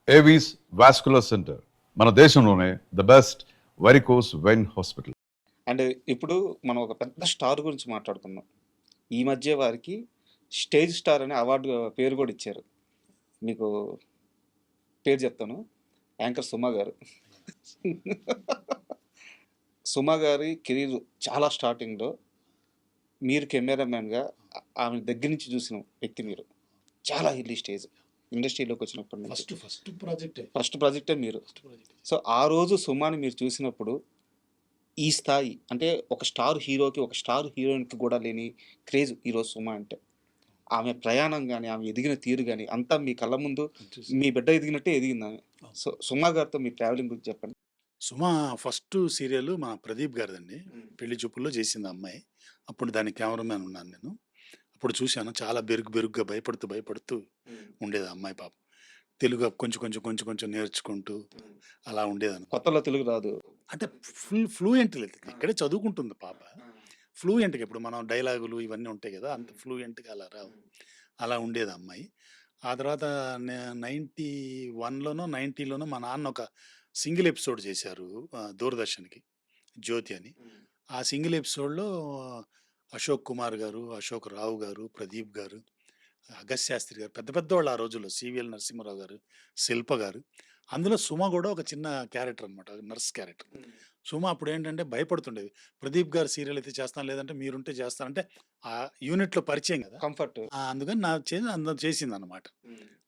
Avis vascular centre, మన దేశంలోనే the best varicose vein hospital. And ఇప్పుడు మనం ఒక పెద్ద స్టార్ గురించి మాట్లాడుకుందాం. ఈ మధ్య వారికి స్టేజ్ స్టార్ అనే అవార్డు పేరు కూడా ఇచ్చారు. మీకు పేరు చెప్తాను. యాంకర్ సుమ గారు. సుమ గారి కెరీర్ చాలా స్టార్టింగ్లో మీరు కెమెరామ్యాన్గా ఆమె దగ్గర నుంచి చూసిన వ్యక్తి మీరు. చాలా ఎర్లీ స్టేజ్ ఇండస్ట్రీలోకి వచ్చినప్పటి నుంచి ఫస్ట్ ప్రాజెక్టే మీరు. సో ఆ రోజు సుమాని మీరు చూసినప్పుడు ఈ స్థాయి అంటే ఒక స్టార్ హీరోకి ఒక స్టార్ హీరోయిన్కి కూడా లేని క్రేజ్ ఈరోజు సుమ అంటే. ఆమె ప్రయాణం కానీ ఆమె ఎదిగిన తీరు కానీ అంతా మీ కళ్ళ ముందు మీ బిడ్డ ఎదిగినట్టే ఎదిగింది ఆమె. సో సుమ గారితో మీ ట్రావెలింగ్ గురించి చెప్పండి. సుమ ఫస్ట్ సీరియల్ మా ప్రదీప్ గారిదండి. పెళ్లి చూపుల్లో చేసింది ఆ అమ్మాయి. అప్పుడు దాని కెమెరామ్యాన్ ఉన్నాను నేను. అప్పుడు చూశాను చాలా బెరుగ్గా భయపడుతూ ఉండేది ఆ అమ్మాయి పాపం. తెలుగు కొంచెం నేర్చుకుంటూ అలా ఉండేదని. కొత్తలో తెలుగు రాదు అంటే ఫ్లూయెంట్ లేదు, ఇక్కడే చదువుకుంటుంది పాప. ఫ్లూయెంట్గా ఇప్పుడు మనం డైలాగులు ఇవన్నీ ఉంటాయి కదా, అంత ఫ్లూయెంట్గా అలా రావు. అలా ఉండేది ఆ అమ్మాయి. ఆ తర్వాత 91లోనో 90లోనో మా నాన్న ఒక సింగిల్ ఎపిసోడ్ చేశారు దూరదర్శన్కి, జ్యోతి అని. ఆ సింగిల్ ఎపిసోడ్లో అశోక్ కుమార్ గారు, అశోక్ రావు గారు, ప్రదీప్ గారు, అగస్త్య శాస్త్రి గారు, పెద్దవాళ్ళు ఆ రోజుల్లో, సివిఎల్ నరసింహారావు గారు, శిల్ప గారు. అందులో సుమ కూడా ఒక చిన్న క్యారెక్టర్ అనమాట, నర్స్ క్యారెక్టర్. సుమ అప్పుడు ఏంటంటే భయపడుతుండేది. ప్రదీప్ గారు సీరియల్ అయితే చేస్తాను, లేదంటే మీరుంటే చేస్తానంటే ఆ యూనిట్లో పరిచయం కదా, కంఫర్ట్. అందుకని అందరం చేసింది అనమాట.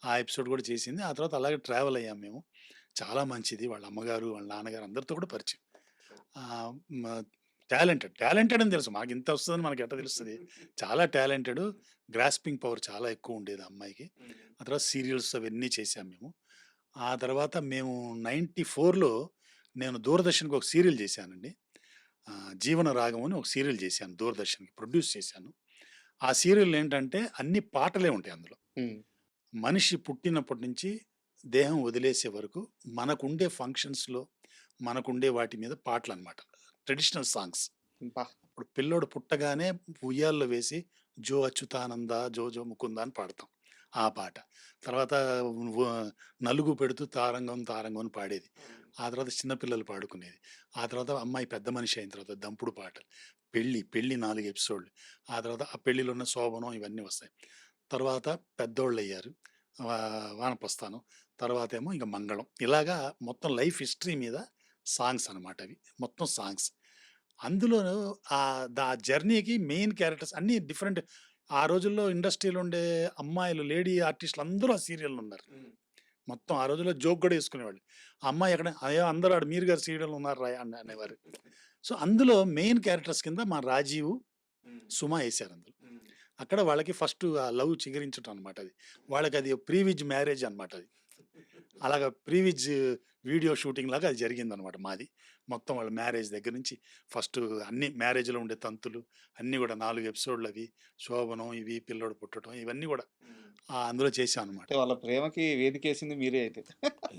ఆ ఎపిసోడ్ కూడా చేసింది. ఆ తర్వాత అలాగే ట్రావెల్ అయ్యాం మేము. చాలా మంచిది. వాళ్ళ అమ్మగారు, వాళ్ళ నాన్నగారు అందరితో కూడా పరిచయం. టాలెంటెడ్ అని తెలుసు. మాకు ఇంత వస్తుందని మనకి ఎట్లా తెలుస్తుంది. చాలా టాలెంటెడ్, గ్రాస్పింగ్ పవర్ చాలా ఎక్కువ ఉండేది ఆ అమ్మాయికి. ఆ తర్వాత సీరియల్స్ అవన్నీ చేసాం మేము. ఆ తర్వాత మేము 94లో నేను దూరదర్శన్కి ఒక సీరియల్ చేశానండి. జీవన రాగం అని ఒక సీరియల్ చేశాను, దూరదర్శన్కి ప్రొడ్యూస్ చేశాను. ఆ సీరియల్ ఏంటంటే అన్ని పాటలే ఉంటాయి అందులో. మనిషి పుట్టినప్పటి నుంచి దేహం వదిలేసే వరకు మనకుండే ఫంక్షన్స్లో మనకుండే వాటి మీద పాటలు అనమాట, ట్రెడిషనల్ సాంగ్స్. ఇప్పుడు పిల్లోడు పుట్టగానే ఉయ్యాల్లో వేసి జో అచ్యుతానంద జో జో ముకుంద అని పాడతాం, ఆ పాట. తర్వాత నలుగు పెడుతూ తారంగం తారంగం అని పాడేది. ఆ తర్వాత చిన్నపిల్లలు పాడుకునేది. ఆ తర్వాత అమ్మాయి పెద్ద మనిషి అయిన తర్వాత దంపుడు పాటలు, పెళ్ళి 4 ఎపిసోడ్లు. ఆ తర్వాత ఆ పెళ్ళిలో ఉన్న శోభనం ఇవన్నీ వస్తాయి. తర్వాత పెద్దోళ్ళు అయ్యారు, వానప్రస్థానం, తర్వాత ఏమో ఇంకా మంగళం. ఇలాగా మొత్తం లైఫ్ హిస్టరీ మీద సాంగ్స్ అనమాట అవి, మొత్తం సాంగ్స్. అందులో ఆ జర్నీకి మెయిన్ క్యారెక్టర్స్ అన్నీ డిఫరెంట్. ఆ రోజుల్లో ఇండస్ట్రీలో ఉండే అమ్మాయిలు, లేడీ ఆర్టిస్టులు అందరూ ఆ సీరియల్లో ఉన్నారు. మొత్తం ఆ రోజుల్లో జోక్ కూడా వేసుకునేవాళ్ళు. ఆ అమ్మాయి ఎక్కడ, అయ్యో అందరూ ఆడు మీరు గారు సీరియల్ ఉన్నారు రా అనేవారు. సో అందులో మెయిన్ క్యారెక్టర్స్ కింద మా రాజీవ్, సుమ వేశారు అందులో. అక్కడ వాళ్ళకి ఫస్ట్ ఆ లవ్ చిగురించడం అనమాట. అది వాళ్ళకి అది ప్రీవిజ్ మ్యారేజ్ అనమాట. అది అలాగా ప్రీవిజ్ వీడియో షూటింగ్ లాగా అది జరిగిందనమాట మాది. మొత్తం వాళ్ళ మ్యారేజ్ దగ్గర నుంచి ఫస్ట్ అన్ని మ్యారేజ్లో ఉండే తంతులు అన్నీ కూడా 4 ఎపిసోడ్లు, అవి శోభనం, ఇవి పిల్లోడు పుట్టడం, ఇవన్నీ కూడా అందులో చేశాం అనమాట. వాళ్ళ ప్రేమకి వేదికేసింది మీరే అయితే.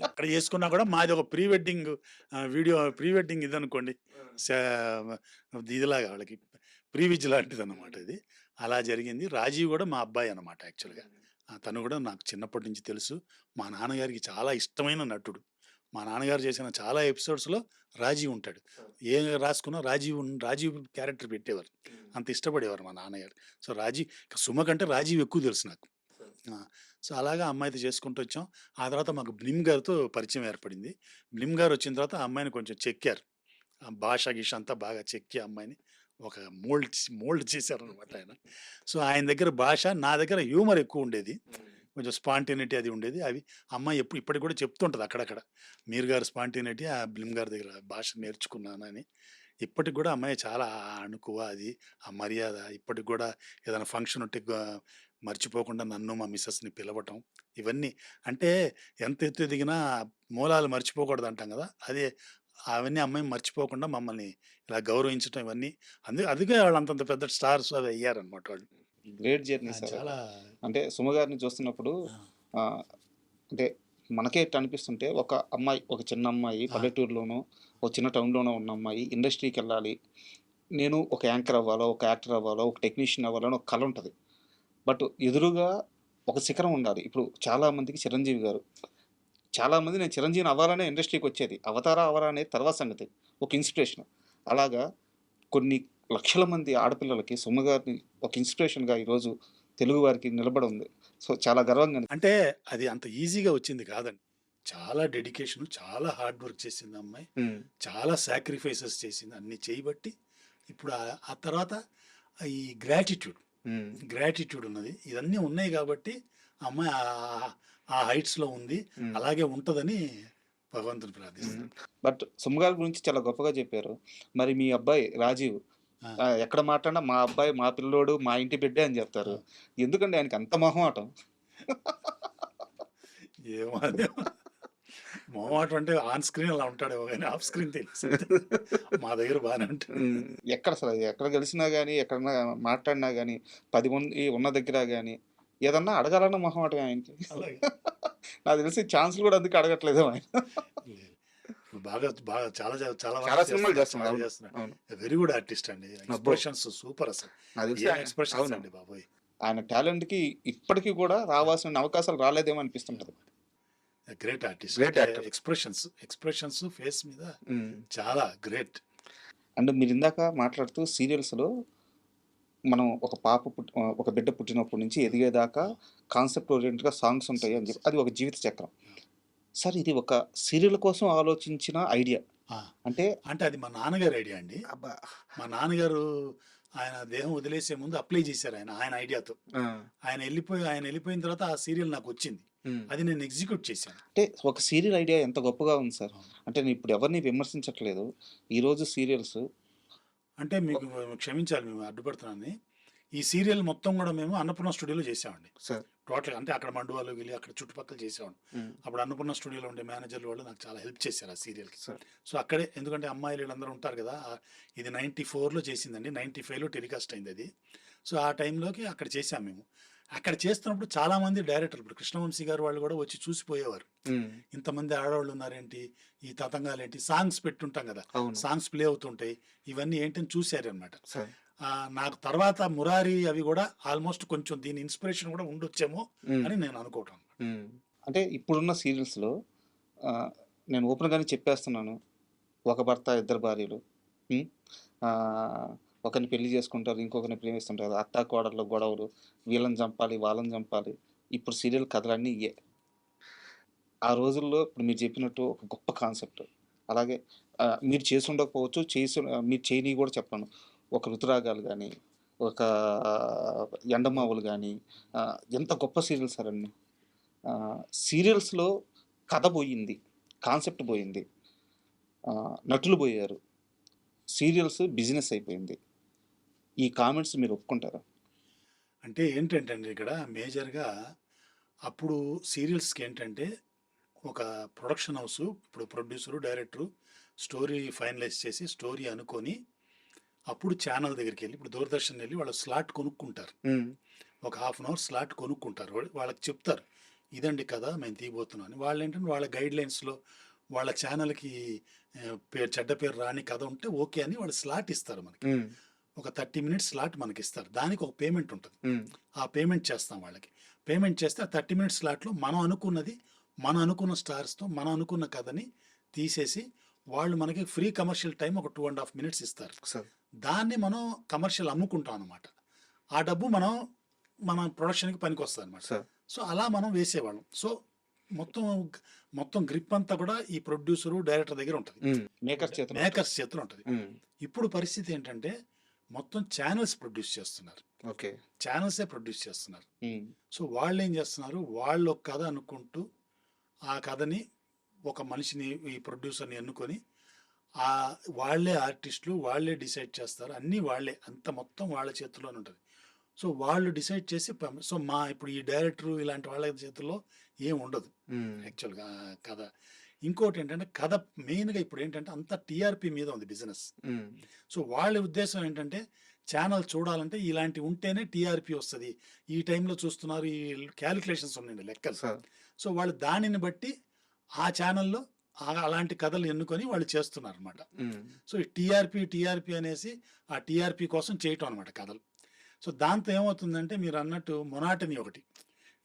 ఎక్కడ చేసుకున్నా కూడా మాది ఒక pre wedding video, pre wedding ఇది అనుకోండి, ఇదిలాగా వాళ్ళకి ప్రీవిజ్ లాంటిది అనమాట ఇది. అలా జరిగింది. రాజీవ్ కూడా మా అబ్బాయి అనమాట యాక్చువల్గా. తను కూడా నాకు చిన్నప్పటి నుంచి తెలుసు. మా నాన్నగారికి చాలా ఇష్టమైన నటుడు. మా నాన్నగారు చేసిన చాలా ఎపిసోడ్స్లో రాజీవ్ ఉంటాడు. ఏం రాసుకున్నా రాజీవ్ క్యారెక్టర్ పెట్టేవారు, అంత ఇష్టపడేవారు మా నాన్నగారు. సో సుమ కంటే రాజీవ్ ఎక్కువ తెలుసు నాకు. సో అలాగా అమ్మాయితో చేసుకుంటూ వచ్చాం. ఆ తర్వాత మాకు బ్లిమ్ గారితో పరిచయం ఏర్పడింది. బ్లిమ్ గారు వచ్చిన తర్వాత ఆ అమ్మాయిని కొంచెం చెక్కారు, భాష గీష అంతా బాగా చెక్కి అమ్మాయిని ఒక మోల్డ్ చేశారనమాట ఆయన. సో ఆయన దగ్గర భాష, నా దగ్గర హ్యూమర్ ఎక్కువ ఉండేది, కొంచెం స్పాంటేనిటీ అది ఉండేది. అవి అమ్మాయి ఇప్పటికి కూడా చెప్తుంటుంది అక్కడక్కడ, మీరు గారు స్పాంటేనిటీ ఆ బ్లిమ్ గారి దగ్గర భాష నేర్చుకున్నానని. ఇప్పటికి కూడా అమ్మాయి చాలా అణుకువ, అది ఆ మర్యాద. ఇప్పటికి కూడా ఏదైనా ఫంక్షన్ ఉంటే మర్చిపోకుండా నన్ను మా మిస్సెస్ని పిలవటం, ఇవన్నీ అంటే ఎంత ఎత్తు ఎదిగినా మూలాలు మర్చిపోకూడదు అంటాం కదా, అదే అవన్నీ అమ్మాయి మర్చిపోకుండా మమ్మల్ని ఇలా గౌరవించడం, ఇవన్నీ అందుకే వాళ్ళు అంతంత పెద్ద స్టార్స్ అవి అయ్యారనమాట వాళ్ళు. Great journey sir. చాలా అంటే సుమ గారిని చూస్తున్నప్పుడు అంటే మనకే అనిపిస్తుంటే ఒక అమ్మాయి, ఒక చిన్న అమ్మాయి పల్లెటూరులోనో ఒక చిన్న టౌన్లోనో ఉన్న అమ్మాయి ఇండస్ట్రీకి వెళ్ళాలి, నేను ఒక యాంకర్ అవ్వాలో, ఒక యాక్టర్ అవ్వాలో, ఒక టెక్నీషియన్ అవ్వాలో అని ఒక కళ ఉంటుంది. బట్ ఎదురుగా ఒక శిఖరం ఉండాలి. ఇప్పుడు చాలామందికి చిరంజీవి గారు చాలామంది నేను చిరంజీవిని అవ్వాలనే ఇండస్ట్రీకి వచ్చేది. అవతారా అవ్వరా అనేది తర్వాత సంగతి. ఒక ఇన్స్పిరేషన్. అలాగా కొన్ని లక్షల మంది ఆడపిల్లలకి సుమ గారిని ఒక ఇన్స్పిరేషన్గా ఈరోజు తెలుగు వారికి నిలబడి ఉంది. సో చాలా గర్వంగా అంటే అది అంత ఈజీగా వచ్చింది కాదండి. చాలా డెడికేషన్, చాలా హార్డ్ వర్క్ చేసింది ఆ అమ్మాయి. చాలా సాక్రిఫైసెస్ చేసింది. అన్ని చేయబట్టి ఇప్పుడు ఆ తర్వాత ఈ గ్రాటిట్యూడ్ ఉన్నది. ఇవన్నీ ఉన్నాయి కాబట్టి ఆ అమ్మాయి ఆ హైట్స్లో ఉంది. అలాగే ఉంటుందని భగవంతుని ప్రార్థిస్తున్నాను. బట్ సుమ గారి గురించి చాలా గొప్పగా చెప్పారు. మరి మీ అబ్బాయి రాజీవ్ ఆ. ఎక్కడ మాట్లాడినా మా అబ్బాయి, మా పిల్లోడు, మా ఇంటి బిడ్డే అని చెప్తారు. ఎందుకండి ఆయనకి అంత మొహమాటం? ఏమో అదే మొహమాటం అంటే ఆన్ స్క్రీన్ అలా ఉంటాడేమో కానీ ఆఫ్ స్క్రీన్ తెలుసు. మా దగ్గర బాగానే ఉంటుంది. ఎక్కడ అసలు ఎక్కడ కలిసినా గానీ, ఎక్కడన్నా మాట్లాడినా గానీ, 10 మంది ఉన్న దగ్గర గానీ, ఏదన్నా అడగాలన్నా మొహమాటమే ఆయనకి. అలాగే నాకు తెలిసి ఛాన్స్‌లు కూడా అందుకే అడగట్లేదేమో ఆయన. లేదు. ఇప్పుడు బాగా బాగా చాలా చాలా చాలా సినిమాలు చేస్తున్నాడు. అవును. చేస్తున్నాడు. అవును. వెరీ గుడ్ ఆర్టిస్ట్ అండి. ఎక్స్ప్రెషన్స్ సూపర్ అసలు. నాకు తెలిసి ఏం ఆయన ఎక్స్ప్రెషన్స్ అవును. అండి బాబోయ్. ఆయన టాలెంట్‌కి ఇప్పటికి కూడా రావాల్సిన అవకాశాలు రాలేదేమో అనిపిస్తుంటది. Great artist. Great actor. Expressions face మీద చాలా గ్రేట్. అండ్ మీరు ఇందాక మాట్లాడుతూ సీరియల్స్‌లో మనం ఒక బిడ్డ పుట్టినప్పటి నుంచి ఎదిగేదాకా కాన్సెప్ట్ ఓరియెంటెడ్‌గా సాంగ్స్ ఉంటాయి అని చెప్పి అది ఒక జీవిత చక్రం. సార్ ఇది ఒక సీరియల్ కోసం ఆలోచించిన ఐడియా. అంటే అంటే అది మా నాన్నగారి ఐడియా అండి. అబ్బా! మా నాన్నగారు ఆయన దేహం వదిలేసే ముందు అప్లై చేశారు ఆయన ఐడియాతో. ఆయన వెళ్ళిపోయిన తర్వాత ఆ సీరియల్ నాకు వచ్చింది. అది నేను ఎగ్జిక్యూట్ చేశాను. అంటే ఒక సీరియల్ ఐడియా ఎంత గొప్పగా ఉంది సార్. అంటే నేను ఇప్పుడు ఎవరిని విమర్శించట్లేదు. ఈరోజు సీరియల్స్ అంటే మీకు క్షమించాలి, మేము అడ్డుపడుతున్నాను. ఈ సీరియల్ మొత్తం కూడా మేము అన్నపూర్ణ స్టూడియోలో చేసామండి. సార్ టోటల్ అంటే అక్కడ మండువాలో వెళ్ళి అక్కడ చుట్టుపక్కల చేసామండి. అప్పుడు అన్నపూర్ణ స్టూడియోలో ఉండే మేనేజర్లు వాళ్ళు నాకు చాలా హెల్ప్ చేశారు ఆ సీరియల్కి. సార్ సో అక్కడే, ఎందుకంటే అమ్మాయిలు వీళ్ళందరూ ఉంటారు కదా. ఇది 94లో చేసిందండి. 95లో టెలికాస్ట్ అయింది అది. సో ఆ టైంలోకి అక్కడ చేసాం మేము. అక్కడ చేస్తున్నప్పుడు చాలామంది డైరెక్టర్లు, ఇప్పుడు కృష్ణవంశీ గారు వాళ్ళు కూడా వచ్చి చూసిపోయేవారు. ఇంతమంది ఆడవాళ్ళు ఉన్నారేంటి, ఈ తతంగాలేంటి, సాంగ్స్ పెట్టుంటాం కదా, అవును. సాంగ్స్ ప్లే అవుతుంటాయి, ఇవన్నీ ఏంటని చూశారు అనమాట. సార్ నాకు తర్వాత మురారి అవి కూడా ఆల్మోస్ట్ కొంచెం దీని ఇన్స్పిరేషన్ కూడా ఉండొచ్చేమో అని నేను అనుకోవటం. అంటే ఇప్పుడున్న సీరియల్స్‌లో నేను ఓపెన్‌గానే చెప్పేస్తున్నాను. ఒక భర్త, ఇద్దరు భార్యలు. హ్మ్. ఒకరిని పెళ్లి చేసుకుంటారు, ఇంకొకరిని ప్రేమిస్తుంటారు. అత్తా కోడళ్ళ గొడవలు, వీళ్ళని చంపాలి, వాళ్ళని చంపాలి. ఇప్పుడు సీరియల్ కథలన్నీ ఇయ్యే. ఆ రోజుల్లో ఇప్పుడు మీరు చెప్పినట్టు ఒక గొప్ప కాన్సెప్ట్. అలాగే మీరు చేసుండకపోవచ్చు, మీరు చేయనివి కూడా చెప్పను. ఒక ఋతురాగాలు గానీ, ఒక ఎండమావులు గానీ, ఎంత గొప్ప సీరియల్స్ సార్ అన్నీ. సీరియల్స్‌లో కథ పోయింది, కాన్సెప్ట్ పోయింది, నటులు పోయారు. సీరియల్స్ బిజినెస్ అయిపోయింది. ఈ కామెంట్స్ మీరు ఒప్పుకుంటారా? అంటే ఏంటంటే అండి, ఇక్కడ మేజర్గా అప్పుడు సీరియల్స్కి ఏంటంటే ఒక ప్రొడక్షన్ హౌస్, ఇప్పుడు ప్రొడ్యూసరు, డైరెక్టరు స్టోరీ ఫైనలైజ్ చేసి స్టోరీ అనుకొని అప్పుడు ఛానల్ దగ్గరికి వెళ్ళి, ఇప్పుడు దూరదర్శన్ వెళ్ళి వాళ్ళ స్లాట్ కొనుక్కుంటారు. ఒక హాఫ్ అన్ అవర్ స్లాట్ కొనుక్కుంటారు. వాళ్ళకి చెప్తారు ఇదండి కదా మేము తీయబోతున్నాం అని. వాళ్ళు ఏంటంటే వాళ్ళ గైడ్ లైన్స్లో వాళ్ళ ఛానల్కి చెడ్డ పేరు రాని కథ ఉంటే ఓకే అని వాళ్ళు స్లాట్ ఇస్తారు మనకి. ఒక 30 మినిట్స్ స్లాట్ మనకి ఇస్తారు. దానికి ఒక పేమెంట్ ఉంటుంది. ఆ పేమెంట్ చేస్తాం వాళ్ళకి. పేమెంట్ చేస్తే ఆ 30 మినిట్స్ స్లాట్లో మనం అనుకున్న స్టార్స్తో మనం అనుకున్న కథని తీసేసి వాళ్ళు మనకి ఫ్రీ కమర్షియల్ టైం ఒక 2.5 మినిట్స్ ఇస్తారు. దాన్ని మనం కమర్షియల్ అమ్ముకుంటాం అనమాట. ఆ డబ్బు మన ప్రొడక్షన్కి పనికి వస్తుంది అనమాట. సో అలా మనం వేసేవాళ్ళం. సో మొత్తం గ్రిప్ అంతా కూడా ఈ ప్రొడ్యూసరు, డైరెక్టర్ దగ్గర ఉంటుంది, మేకర్స్ చేతిలో ఉంటుంది. ఇప్పుడు పరిస్థితి ఏంటంటే మొత్తం ఛానల్స్ ప్రొడ్యూస్ చేస్తున్నారు. ఓకే, ఛానల్సే ప్రొడ్యూస్ చేస్తున్నారు. సో వాళ్ళు ఏం చేస్తున్నారు, వాళ్ళు ఒక కథ అనుకుంటూ ఆ కథని ఒక మనిషిని, ఈ ప్రొడ్యూసర్ని ఎన్నుకొని వాళ్ళే ఆర్టిస్టులు, వాళ్ళే డిసైడ్ చేస్తారు. అన్నీ వాళ్ళే, అంత మొత్తం వాళ్ళ చేతుల్లోనే ఉంటుంది. సో వాళ్ళు డిసైడ్ చేసి సో ఇప్పుడు ఈ డైరెక్టరు ఇలాంటి వాళ్ళ చేతుల్లో ఏం ఉండదు యాక్చువల్గా కథ. ఇంకోటి ఏంటంటే కథ మెయిన్గా ఇప్పుడు ఏంటంటే అంత టీఆర్పీ మీద ఉంది బిజినెస్. సో వాళ్ళ ఉద్దేశం ఏంటంటే ఛానల్ చూడాలంటే ఇలాంటి ఉంటేనే టీఆర్పీ వస్తుంది, ఈ టైంలో చూస్తున్నారు, ఈ క్యాలిక్యులేషన్స్ ఉన్నాయండి, లెక్కలు. సో వాళ్ళు దానిని బట్టి ఆ ఛానల్లో అలాంటి కథలు ఎన్నుకొని వాళ్ళు చేస్తున్నారు అనమాట. సో టీఆర్పీ అనేసి ఆ టీఆర్పీ కోసం చేయటం అనమాట కథలు. సో దాంతో ఏమవుతుందంటే మీరు అన్నట్టు మొనాటనీ ఒకటి.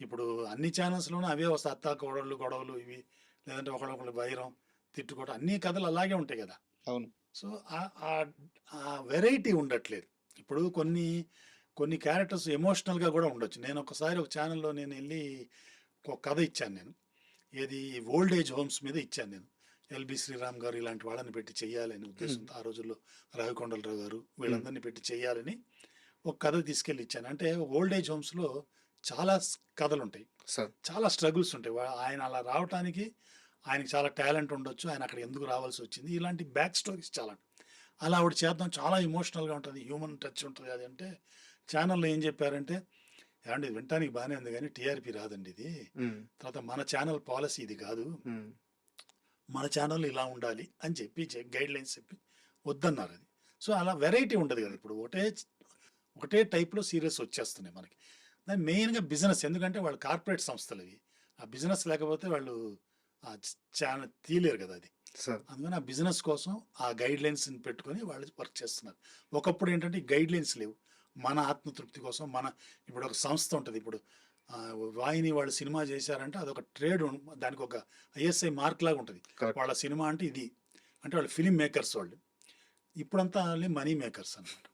ఇప్పుడు అన్ని ఛానల్స్లోనూ అవే వస్తాయి, అత్తా కోడళ్ళు గొడవలు, ఇవి లేదంటే ఒకళ్ళొకళ్ళు వైరం తిట్టుకోవడం అన్ని కథలు అలాగే ఉంటాయి కదా. అవును. సో ఆ వెరైటీ ఉండట్లేదు. ఇప్పుడు కొన్ని కొన్ని క్యారెక్టర్స్ ఎమోషనల్గా కూడా ఉండొచ్చు. నేను ఒకసారి ఒక ఛానల్లో నేను వెళ్ళి ఒక కథ ఇచ్చాను నేను. ఏది ఓల్డ్ ఏజ్ హోమ్స్ మీద ఇచ్చాను నేను. ఎల్బి శ్రీరామ్ గారు ఇలాంటి వాళ్ళని పెట్టి చెయ్యాలని ఉద్దేశంతో ఆ రోజుల్లో రవికొండలరావు గారు వీళ్ళందరినీ పెట్టి చెయ్యాలని ఒక కథ తీసుకెళ్ళి ఇచ్చాను. అంటే ఓల్డ్ ఏజ్ హోమ్స్లో చాలా కథలు ఉంటాయి, సార్. చాలా స్ట్రగుల్స్ ఉంటాయి. ఆయన అలా రావడానికి ఆయనకి చాలా టాలెంట్ ఉండొచ్చు, ఆయన అక్కడ ఎందుకు రావాల్సి వచ్చింది, ఇలాంటి బ్యాక్ స్టోరీస్ చాలా. అలా ఆవిడ చేద్దాం, చాలా ఎమోషనల్గా ఉంటుంది, హ్యూమన్ టచ్ ఉంటుంది. అది అంటే ఛానల్లో ఏం చెప్పారంటే, ఏమండి ఇది వినటానికి బాగానే ఉంది కానీ టీఆర్పీ రాదండి ఇది, తర్వాత మన ఛానల్ పాలసీ ఇది కాదు, మన ఛానల్ ఇలా ఉండాలి అని చెప్పి గైడ్ లైన్స్ చెప్పి వద్దన్నారు. అది సో అలా వెరైటీ ఉండదు కదా. ఇప్పుడు ఒకటే టైప్లో సీరియల్స్ వచ్చేస్తున్నాయి మనకి. దాని మెయిన్గా బిజినెస్, ఎందుకంటే వాళ్ళు కార్పొరేట్ సంస్థలు ఇవి. ఆ బిజినెస్ లేకపోతే వాళ్ళు ఆ ఛానల్ తీయలేరు కదా అది. అందుకని ఆ బిజినెస్ కోసం ఆ గైడ్ లైన్స్ని పెట్టుకొని వాళ్ళు వర్క్ చేస్తున్నారు. ఒకప్పుడు ఏంటంటే ఈ గైడ్ లైన్స్ లేవు. మన ఆత్మతృప్తి కోసం ఇప్పుడు ఒక సంస్థ ఉంటుంది. ఇప్పుడు వాహిని వాళ్ళు సినిమా చేశారంటే అదొక ట్రేడ్, దానికి ఒక ఐఎస్ఐ మార్క్ లాగా ఉంటుంది. వాళ్ళ సినిమా అంటే ఇది, అంటే వాళ్ళు ఫిలిం మేకర్స్ వాళ్ళు. ఇప్పుడంతా మనీ మేకర్స్ అన్నమాట.